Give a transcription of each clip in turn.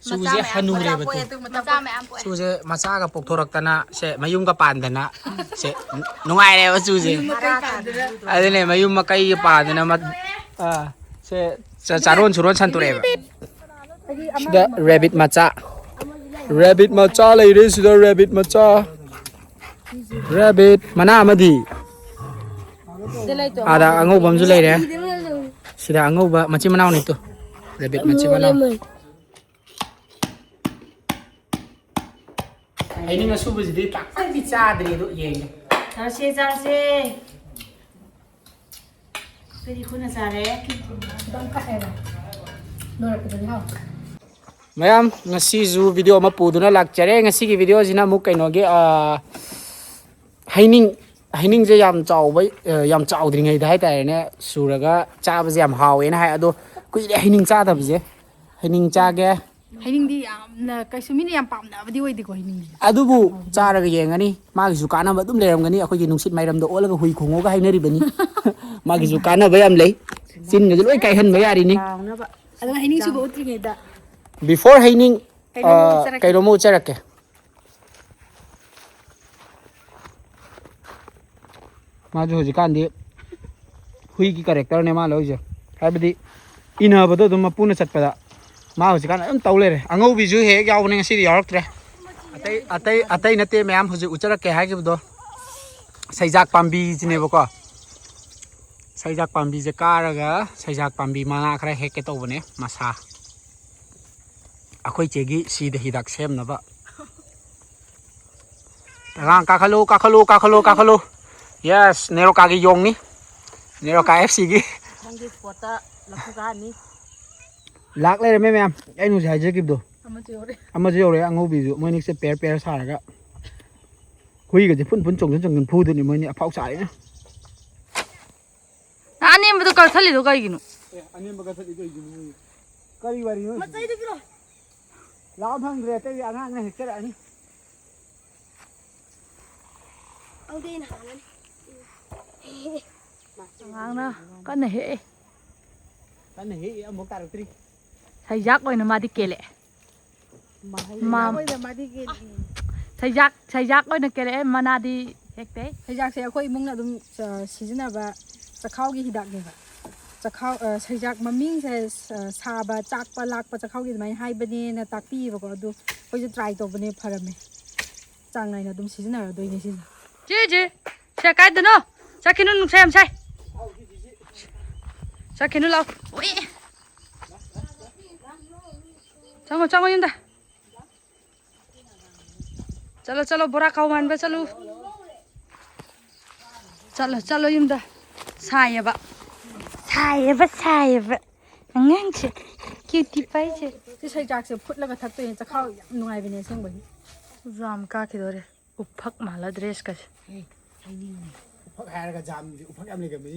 ꯁꯨꯁꯦ ꯍꯅꯨꯔꯦꯕ ꯁꯨꯁꯦ ꯃꯆꯥꯒ ꯄꯣꯛꯊꯣꯔꯛꯇꯅ ꯁꯦ ꯃꯌꯨꯝꯒ ꯄꯥꯟꯗꯅ ꯁꯦ ꯅꯨꯡꯉꯥꯏꯔꯦꯕ ꯁꯨꯁꯦ ꯑꯗꯨꯅꯦ ꯃꯌꯨꯝ ꯃꯀꯩꯒ ꯄꯥꯟꯗꯅ ꯁꯦ ꯆꯥꯔꯣꯟ ꯁꯨꯔꯣꯟ ꯁꯟꯇꯣꯔꯛꯑꯦꯕ sida rabbit macha leire sida rabbit macha rabbit mana amadi ada angau bamju leire sida angau ba machi manau ni to rabbit machi manau ini ngasu bujidi tak di chadri do yeng Charse Pwede ko na sare dang ka era nora ko din ha mayam ngasi zu video ma puduna lakchare ngasi gi video jina mu kainoge haining je yam chaudri ngai dai tai ne suraga cha ba yam hawe na hai ado kui le haining cha da bje haining cha ge haining di yamna kaisumini yam pamna badi oidi ko haining adu bu cha ra ge yengani ma gi su kana ba dum leram gani akhoi gi nungsit mairam do olaga hui khongo ga hainari bani ma gi su kana ba yam lei sin ge loi kai han ba yari ni adu haining su bo utri ngai da before haining kairomo charake माजो होजी कांदी हुई की character ने मा लोजे हाबदी इना बदो दम पुना चटपदा मा होजी कान M तौले रे अंगौ बिजु हे यावने ngasi यारक्त्रे अतै नते मैम होजी उचरके हागिबदो सैजाक पांबी जिनेबको सैजाक पांबी जे कारगा सैजाक पांबी माना खरा हेके तौबने मसा अखोई चेगी सीद हिदाक सेमनबा तगां काखलो yes neroka gi yong ni neroka fc gi nanggi spota lakuka ni lak le me ma'am ai nu sai je kibdo ama jore angau bi ju moi ni se pair saraga hui ga je phun chong phu du ni moi ni afau sai na ani madu ka thali do kai ginu ani baga thali do ginu kari wari no matai de kilo lao thang re te angang na hekara ani audin hanan ngang na kan he amok taratri sajak oina madi kele sajak oina kele manadi hekte sajak se akhoi imung na dum sijina ba chakhau gi hidak ne ba chakhau sajak maming se saba chakpa lakpa chakhau gi mai hai bani na takpi ba ko du koi try to bane pharame chang nai na dum sijina ra doi ne sin je se kai de no sakinu nung sai am sai sakinu lau ui chamo yunda chalo bora khau man ba chalo yunda sayaba ngang che cutie pai che ti sai jak se phut laga thak to yin chakhau yam nungai bine seng bai ram ka khidore uphak mala dress ka uphak hair jam uphak am le ga mi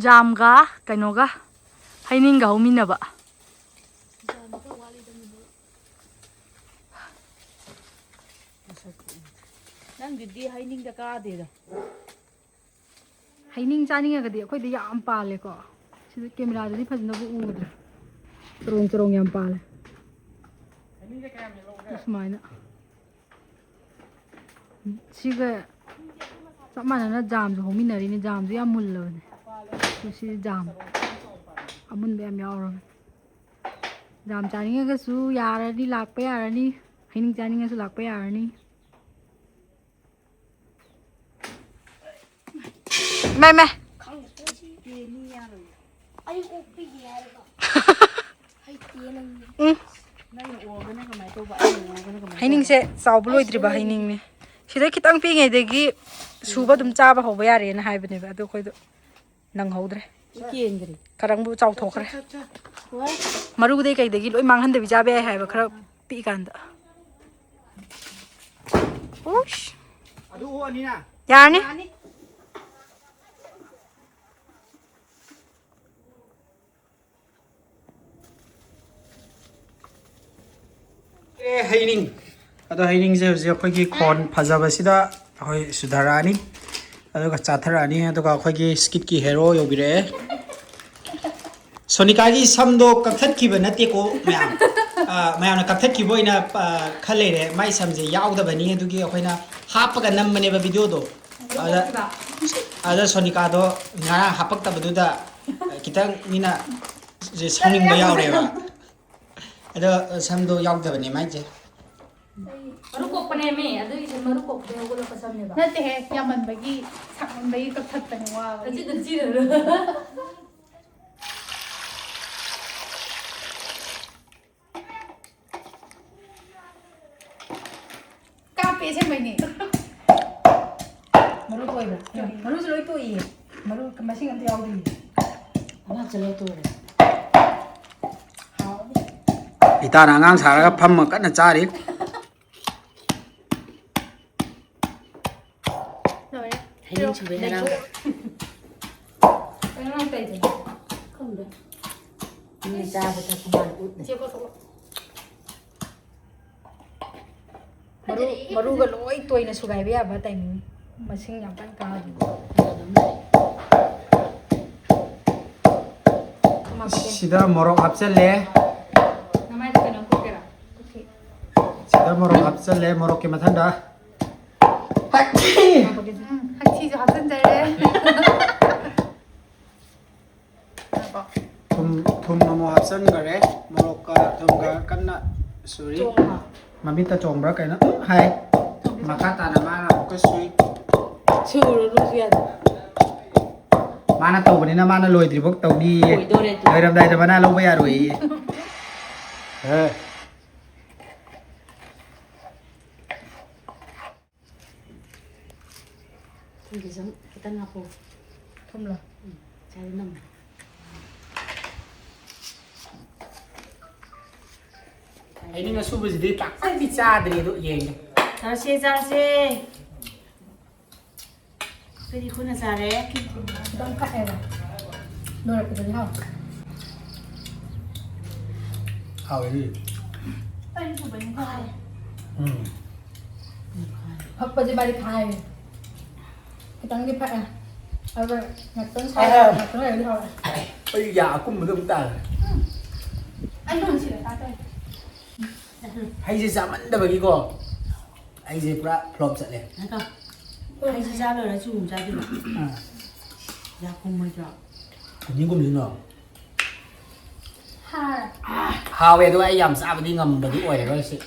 jam ga kaino ga haining ga homina ba nang gidi haining da ka de da haining chaning ga di akhoi da yam pale ko sida camera da di phajna bu udre trong yam pale haining da kayam lo ga smaina siga samana na jam jo hominari ni jam jo yam mullo ne si jam amun be am yaw jam chaning ga su yarani lakpa yarani haining chaning ga su lakpa yarani mai ai opi yarga hai tienang haining se saubuloi driba haining ne sida kitang pi ngai degi suba dum chaba hoba yare na haibane ba adu khoi do nang hodre kiengri karang bu chau thokre maru de kai degi loi manghan de bijabe hai ba khara pi kan da ush adu o ani na yani haining ado haining je je khoi gi khon phajaba sida hoi sudharani ado ga chatharani ado ga khoi gi skit ki hero yobire सोनिकागी समदो कथटखिबा नतेको ma'am ma'am कथटखिबोइना खलेरे माई समजे याउदबनी अदुगी अखोइना हापगा नम्मनेबा वीडियो दो अदा सोनिकादो ngara hapaktabduda kitang mina je sauningba yaureba ada samdo yaudabani mai je maru kok pane me adu ise maru kok de ogolo pasamne ba nate he yaman bagi sakman bagi kakhat wa ji ka pe se mai ni maru toy ba maru se loi toy maru masing ante yaudi ana chalo to re itana angang saraga phamma kana chari hayin chube hara ana pe je không được ni cha ba ta kuma ut che ko maru ga loi toy na sugai ba ba tai masing yang kan ka sida morok hapchalle namai ta kana ko kera sida morok hapchalle morok ke mathanda hakchi jo hasan jare thum namo hapsan gare morok ka thum ga kanna suri mamita chombra kaina hai makata na mara ko sui churu ru ya mana tau bani na mana loi tri bok tau di loi ram dai da mana lo ba ya roi thì giống kita ngapo thum la cari nam ai ni ngasu bu di tak sai di cha dri do yeng jar se cái gì khôn là già đấy dong ka era no ra pe ha hao đi ai su ba ni ha ừ hak pa je bari khai kitang di pa aba ngaton sai ngaton ra di ha bây giờ cũng một đồng tờ anh non si ta ta hay gì sao vẫn đâu vậy cô anh gì pra plop sẽ này thấy không hay gì ra rồi là chú ra đi mà ra không mới cho nhưng cũng như nào ha hao về tôi ai làm sao đi ngầm được cái ổi này coi sự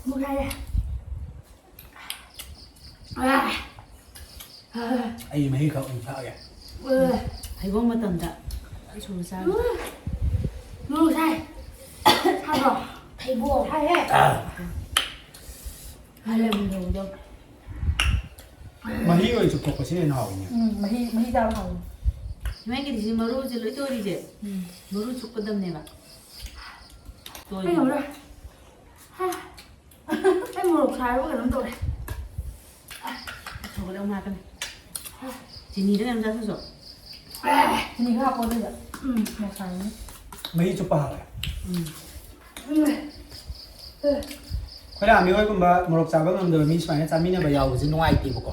mu khai ai mấy cậu sao vậy hay có một tầm tạ chú ra mu khai ha rồi thấy buồn khai he hay là mình dùng cho mà hi ơi chụp chụp cái này nào nhỉ mahi dao ha mấy cái gì mà ru thì lấy tôi đi chứ mà ru chụp cái đâm này mà tôi ai rồi ai mu khai quá cái rồi thôi đâu mà cái này chỉ nhìn nó làm ra thôi rồi ni ha ko de mo khai mấy chụp bao khối làm như vậy cũng bà một lộc sao vẫn làm được mi phải chả mi này bây giờ chỉ ngoài tìm một cọ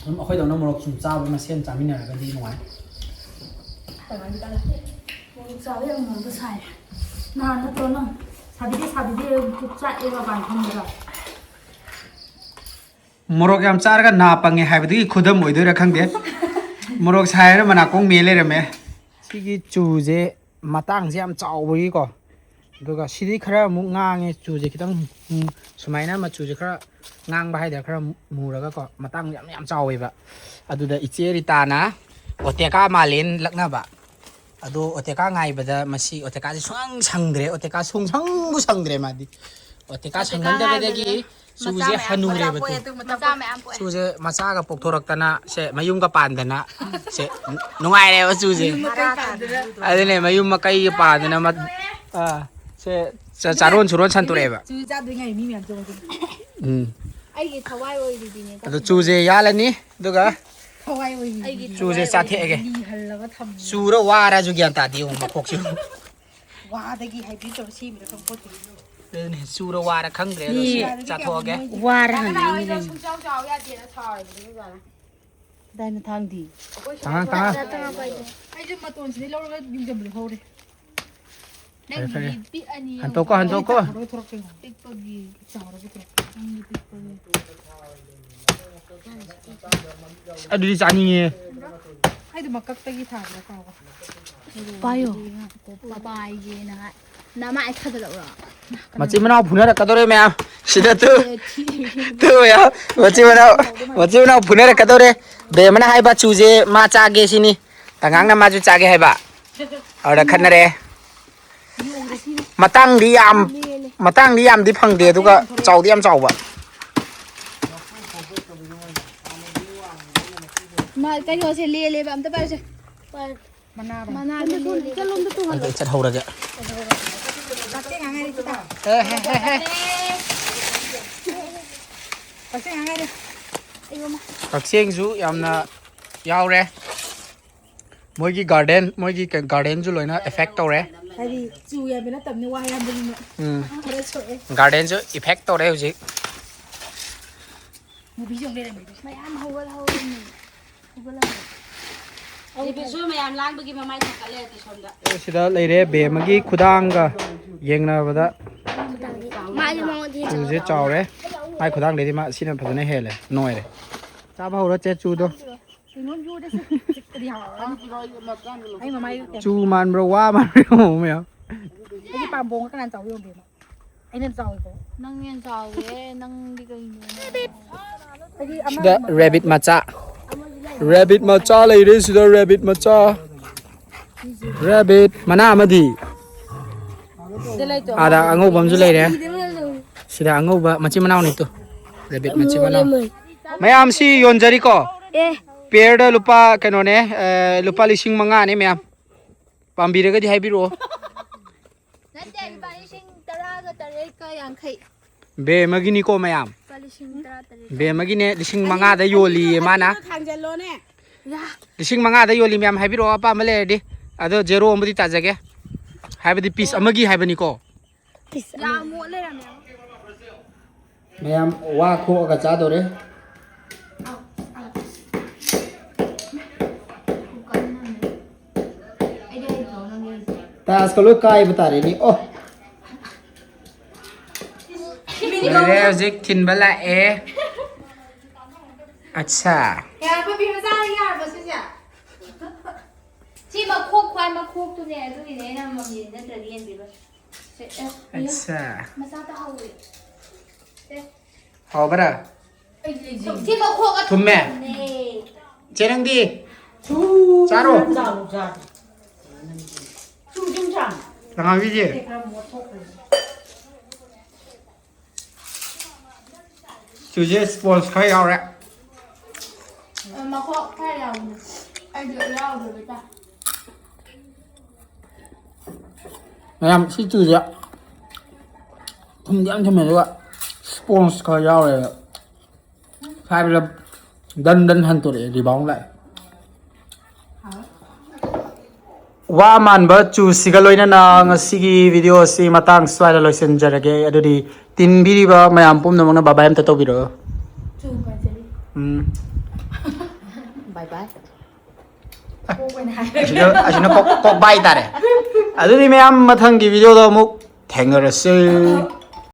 nó khối đầu nó một lộc sủng sao mà xem chả mi này là cái gì ngoài tại mà ta mo sao vậy mo to sai na nó to nó sabi đi chụp chạy vào bài không được morok yam charga na pange haibdi khudam oidora khangde morok sai ra mana kong me le rame sigi chu je matang je am chawbi ko duga sidi khara mu ngange chu je kitang sumaina ma chu je khara ngang ba haida khara muraga ko matang yam chawi ba aduda icheri ta na oteka malen lakna ba adu oteka ngai bada masi oteka je swang sangdre oteka sung sang bu sangdre madi oteka sangan da degi suje hanure batu suje macha ga pokthorktana se mayum ga pandana se nungai re suje adine mayum makai ga pandana ma se charon suron santure ba chu cha dui ngai mi myam jo ai gi thawai oi di ne adu chuje yalani duga thawai oi chuje chathe ge ni hal la ga tham sura wara ju gyan ta di ma khok chu wa da gi hai bi to si mi da ko ti ne sura wara khangre do chatho ge qua ra hẳn cái nào như giờ này xuống cháu cháu ya tiền nó thòi như vậy ꯀꯗꯥꯏꯅ ꯊꯥꯡꯗꯤ ꯇꯥꯡ ꯇꯥꯡ ꯑꯩꯁꯨ ꯃꯇꯣꯟꯁꯤꯗꯩ ꯂꯧꯔꯒ ꯌꯨꯡꯖꯕꯗꯤ ꯍꯧꯔꯦ ꯐꯔꯦ ꯅꯪꯒꯤ ꯄꯤꯛꯑꯅꯤ ꯍꯟꯇꯣꯛꯀꯣ ꯍꯟꯇꯣꯛꯀꯣ ꯄꯤꯛꯄꯒꯤ ꯆꯥꯎꯔꯒ ꯅꯪꯒꯤ ꯄꯤꯛꯄꯒꯤ ꯑꯗꯨꯗꯤ ꯆꯥꯅꯤꯡꯉꯦ ꯑꯩꯗꯣ ꯃꯀꯛꯇꯒꯤ ꯊꯥꯕ꯭ꯔꯥ ꯀꯥꯎꯕ ꯄꯥꯏꯌꯣ ꯄꯥꯏꯒꯦꯅ ꯅꯃꯥ ꯑꯩ ꯈꯗꯂꯛꯎꯔꯣ ꯃꯆꯤꯟ ꯃꯅꯥꯎ ꯐꯨꯅꯔꯛꯀꯗꯧꯔꯦ ꯃꯌꯥꯝ ꯁꯤꯗ ꯃꯌꯥꯝ ꯃꯆꯤꯟ ꯃꯅꯥꯎ ꯐꯨꯅꯔꯛꯀꯗꯧꯔꯦ ꯕꯦꯝꯃꯅ ꯍꯥꯏꯕ ꯆꯨꯁꯦ ꯃꯥ ꯆꯥꯒꯦ ꯁꯤꯅꯤ ꯇꯉꯥꯡꯅ ꯃꯥꯁꯨ ꯆꯥꯒꯦ ꯍꯥꯏꯕ ꯑꯗꯨꯗ ꯈꯠꯅꯔꯦ ꯃꯇꯥꯡꯗꯤ ꯌꯥꯝꯗꯤ ꯐꯪꯗꯦ ꯑꯗꯨꯒ ꯆꯥꯎꯗꯤ ꯌꯥꯝ ꯆꯥꯎꯕ ꯀꯩꯅꯣꯁꯦ ꯂꯦꯜꯂꯦꯕ ꯑꯝꯇ ꯄꯥꯏꯔꯁꯦ ꯑꯩ ꯆꯠꯍꯧꯔꯒꯦ ꯀꯛꯆꯦꯡꯁꯨ ꯌꯥꯝꯅ ꯌꯥꯎꯔꯦ ꯃꯣꯏꯒꯤ ꯒꯥꯔꯗꯦꯟꯁꯨ ꯂꯣꯏꯅ ꯑꯦꯐꯦꯛ ꯇꯧꯔꯦ ꯍꯥꯏꯗꯤ ꯆꯨ ꯌꯥꯝꯕ ꯅꯠꯇꯕꯅꯤ ꯋꯥ ꯌꯥꯝꯕꯅꯤꯅ ꯈꯔ ꯁꯣꯛꯑꯦ ꯒꯥꯔꯗꯦꯟꯁꯨ ꯏꯐꯦꯛ ꯇꯧꯔꯦ ꯍꯧꯖꯤꯛ ꯃꯨꯕꯤꯁꯨ ꯂꯩꯔꯝꯃꯦ ꯃꯌꯥꯝ ꯍꯧꯒꯠꯍꯧꯔꯅꯤ ꯍꯧꯒꯠꯂꯝꯃꯦ ꯃꯌꯥꯝ ꯂꯥꯡꯕꯒꯤ ꯃꯃꯥꯏ ꯊꯛꯀꯠꯂꯦ ꯁꯣꯝꯗ ꯁꯤꯗ ꯂꯩꯔꯦ ꯕꯦꯝꯃꯒꯤ ꯈꯨꯗꯥꯡꯒ ꯌꯦꯡꯅꯕꯗ ꯆꯨꯁꯦ ꯆꯥꯎꯔꯦ ꯃꯥꯏ ꯈꯨꯗꯥꯡꯗꯩꯗꯤ ꯃꯥ ꯁꯤꯅ ꯐꯖꯅ ꯍꯦꯜꯂꯦ ꯅꯣꯏꯔꯦ ꯆꯥꯕ ꯍꯧꯔꯣ ꯆꯦ ꯆꯨꯗꯣ ꯆꯨ ꯃꯥꯟꯕ꯭ꯔꯣ ꯋꯥ ꯃꯥꯟꯕ꯭ꯔꯣ ꯃꯌꯥꯝ ꯑꯩꯒꯤ ꯄꯥꯝꯕꯣꯝꯒ ꯀꯅꯥꯅ ꯆꯥꯎꯕ ꯌꯣꯒꯦꯅꯣ ꯑꯩꯅ ꯆꯥꯎꯋꯤꯀꯣ ꯅꯪ ꯌꯦꯟ ꯆꯥꯎꯋꯦ ꯅꯪꯗꯤ ꯀꯩꯅꯣ ꯁꯤꯗ ꯔꯦꯕꯤꯠ ꯃꯆꯥ ꯂꯩꯔꯦ ꯁꯤꯗ ꯔꯦꯕꯤꯠ ꯃꯆꯥ ꯔꯦꯕꯤꯠ ꯃꯅꯥ ꯑꯃꯗꯤ ꯑꯥꯗ ꯑꯉꯧꯕ ꯑꯃꯁꯨ ꯂꯩꯔꯦ ꯁꯤꯗ ꯑꯉꯧꯕ ꯃꯆꯤꯟ ꯃꯅꯥꯎꯅꯤꯇꯣ ꯔꯦꯕꯤꯠ ꯃꯆꯤꯟ ꯃꯅꯥꯎ ꯃꯌꯥꯝ ꯁꯤ ꯌꯣꯟꯖꯔꯤꯀꯣ ꯄꯦꯌꯔꯗ ꯂꯨꯄꯥ ꯀꯩꯅꯣꯅꯦ ꯂꯨꯄꯥ 5,000 ꯃꯌꯥꯝ ꯄꯥꯝꯕꯤꯔꯒꯗꯤ ꯍꯥꯏꯕꯤꯔꯛꯑꯣ ꯅꯠꯇꯦ ꯂꯨꯄꯥ 13,850 ꯕꯦꯝꯃꯒꯤꯅꯤꯀꯣ ꯃꯌꯥꯝ ꯕꯦꯝꯃꯒꯤꯅꯦ 5,000ꯗ ꯌꯣꯜꯂꯤꯌꯦ ꯃꯥꯅ 5,000ꯗ ꯌꯣꯜꯂꯤ ꯃꯌꯥꯝ ꯍꯥꯏꯕꯤꯔꯛꯑꯣ ꯑꯄꯥꯝꯕ ꯂꯩꯔꯗꯤ ꯑꯗꯣ ꯖꯦꯔꯣ ꯑꯃꯗꯤ ꯇꯥꯖꯒꯦ ꯍꯥꯏꯕꯗꯤ ꯄꯤꯁ ꯑꯃꯒꯤ ꯍꯥꯏꯕꯅꯤꯀꯣ ꯃꯌꯥꯝ ꯋꯥ ꯈꯣꯛꯑꯒ ꯆꯥꯗꯣꯔꯦ ꯇꯥꯁꯀ ꯂꯣꯏ ꯀꯥꯏꯕ ꯇꯥꯔꯦꯅꯦ ꯑꯣ ꯂꯩꯔꯦ ꯍꯧꯖꯤꯛ ꯊꯤꯟꯕ ꯂꯥꯛꯑꯦ ꯑꯠꯁꯥ ꯁꯤ ꯃꯈꯣꯛ ꯈ꯭ꯋꯥꯏ ꯃꯈꯣꯛꯇꯨꯅꯦ ꯑꯗꯨꯒꯤꯅꯦ ꯑꯩꯅ ꯃꯃꯤ ꯅꯠꯇ꯭ꯔꯗꯤ ꯌꯦꯟꯕꯤꯕ ꯑꯠꯁꯥ ꯃꯆꯥ ꯇꯥꯍꯧꯋꯦ ꯍꯥꯎꯕ꯭ꯔꯥ ꯁꯤ ꯃꯈꯣꯛ ꯊꯨꯝꯃꯦ ꯆꯦ ꯅꯪꯗꯤ ꯆꯥꯔꯣ ꯂꯉꯥꯕꯤꯗꯤ ꯆꯨꯁꯦ ꯁ꯭ꯄꯣꯟꯁ ꯈꯔ ꯌꯥꯎꯔꯦ ꯃꯈꯣꯛ ꯈꯔ ꯌꯥꯎꯕꯅꯦ ꯑꯩꯗꯤ ꯌꯥꯎꯗ꯭ꯔꯕ ꯃꯌꯥꯝ ꯁꯤ ꯆꯨꯁꯦ ꯊꯨꯝꯗꯤ ꯌꯥꯝ ꯊꯨꯝꯃꯦ ꯑꯗꯨꯒ ꯁ꯭ꯄꯣꯟꯁ ꯈꯔ ꯌꯥꯎꯔꯦ ꯍꯥꯏꯕꯗ ꯗꯟ ꯍꯟꯇꯣꯔꯛꯑꯦ ꯔꯤꯕꯥꯎꯟ ꯂꯥꯛꯑꯦ ꯋꯥ ꯃꯥꯟꯕ ꯆꯨꯁꯤꯒ ꯂꯣꯏꯅꯅ ꯉꯁꯤꯒꯤ ꯚꯤꯗꯤꯑꯣ ꯑꯁꯤ ꯃꯇꯥꯡ ꯁ꯭ꯋꯥꯏꯗ ꯂꯣꯏꯁꯤꯟꯖꯔꯒꯦ ꯑꯗꯨꯗꯤ ꯇꯤꯟꯕꯤꯔꯤꯕ ꯃꯌꯥꯝ ꯄꯨꯝꯅꯃꯛꯅ ꯕꯥꯕꯥꯏ ꯑꯝꯇ ꯇꯧꯕꯤꯔꯛꯑꯣ ꯕꯥꯏ ꯕꯥꯏ ꯑꯁꯤꯅ ꯀꯣꯛ ꯕꯥꯏ ꯇꯥꯔꯦ ꯑꯗꯨꯗꯤ ꯃꯌꯥꯝ ꯃꯊꯪꯒꯤ ꯚꯤꯗꯤꯑꯣꯗ ꯑꯃꯨꯛ ꯊꯦꯡꯅꯔꯁꯤ